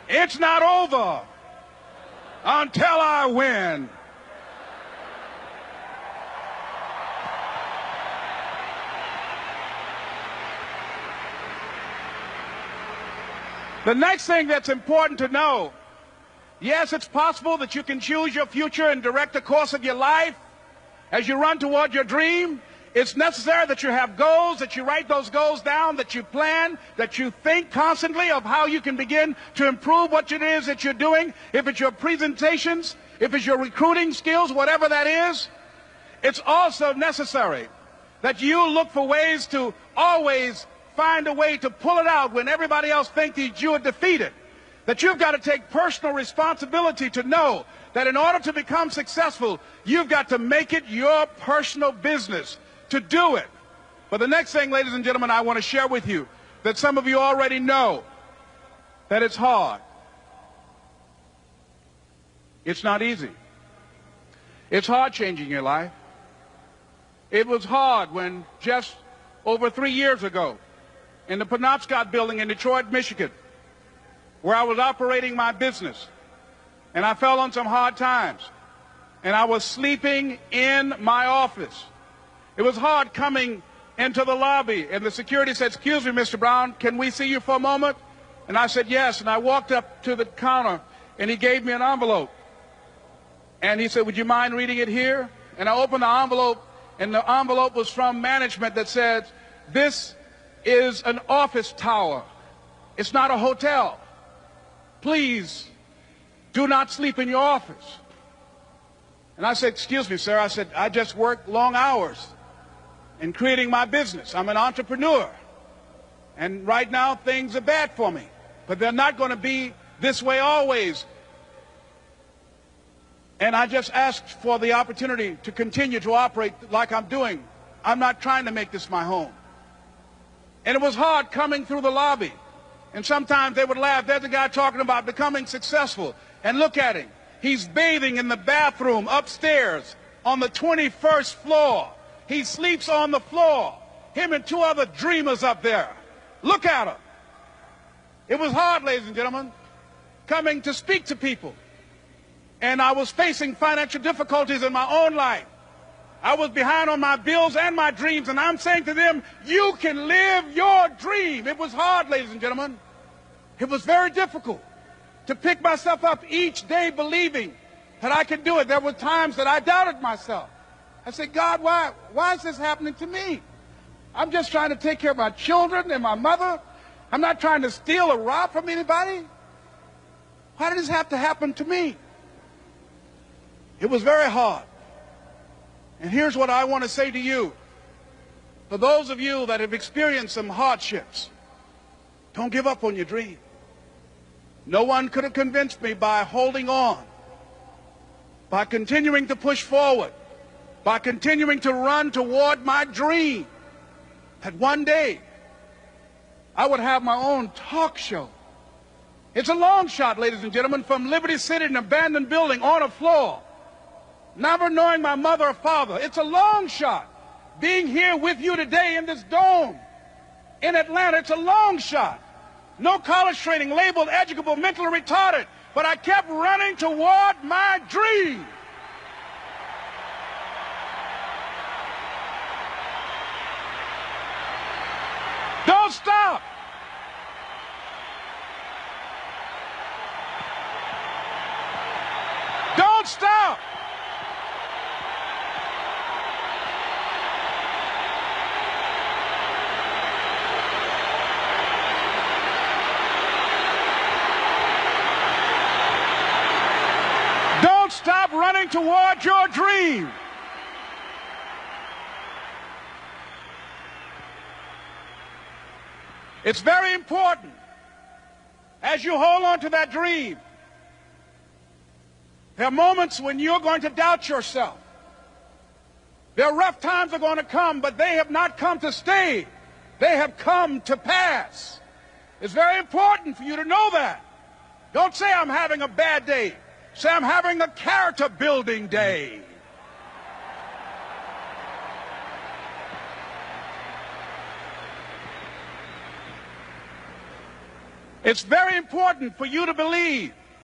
It's not over until I win. The next thing that's important to know, yes, it's possible that you can choose your future and direct the course of your life as you run toward your dream. It's necessary that you have goals, that you write those goals down, that you plan, that you think constantly of how you can begin to improve what it is that you're doing. If it's your presentations, if it's your recruiting skills, whatever that is, it's also necessary that you look for ways to always find a way to pull it out when everybody else thinks that you are defeated. That you've got to take personal responsibility to know that in order to become successful, you've got to make it your personal business to do it. But the next thing, ladies and gentlemen, I want to share with you that some of you already know that it's hard. It's not easy. It's hard changing your life. It was hard when just over 3 years ago, in the Penobscot building in Detroit, Michigan, where I was operating my business, and I fell on some hard times, and I was sleeping in my office. It was hard coming into the lobby, and the security said, "Excuse me, Mr. Brown, can we see you for a moment?" And I said, "Yes," and I walked up to the counter, and he gave me an envelope. And he said, "Would you mind reading it here?" And I opened the envelope, and the envelope was from management that said, "This is an office tower. It's not a hotel. Please do not sleep in your office." And I said, "Excuse me, sir." I said, "I just work long hours in creating my business. I'm an entrepreneur. And right now things are bad for me. But they're not going to be this way always. And I just asked for the opportunity to continue to operate like I'm doing. I'm not trying to make this my home." And it was hard coming through the lobby. And sometimes they would laugh. There's a guy talking about becoming successful. And look at him. He's bathing in the bathroom upstairs on the 21st floor. He sleeps on the floor. Him and 2 other dreamers up there. Look at him. It was hard, ladies and gentlemen, coming to speak to people. And I was facing financial difficulties in my own life. I was behind on my bills and my dreams, and I'm saying to them, you can live your dream. It was hard, ladies and gentlemen. It was very difficult to pick myself up each day believing that I could do it. There were times that I doubted myself. I said, "God, why is this happening to me? I'm just trying to take care of my children and my mother. I'm not trying to steal or rob from anybody. Why did this have to happen to me?" It was very hard. And here's what I want to say to you. For those of you that have experienced some hardships, don't give up on your dream. No one could have convinced me by holding on, by continuing to push forward, by continuing to run toward my dream, that one day I would have my own talk show. It's a long shot, ladies and gentlemen, from Liberty City, an abandoned building on a floor, never knowing my mother or father. It's a long shot. Being here with you today in this dome in Atlanta, it's a long shot. No college training, labeled educable, mentally retarded, but I kept running toward my dream. Don't stop. Don't stop. Don't stop running toward your dream. It's very important as you hold on to that dream. There are moments when you're going to doubt yourself. There are rough times are going to come, but they have not come to stay. They have come to pass. It's very important for you to know that. Don't say I'm having a bad day. Say I'm having a character building day. It's very important for you to believe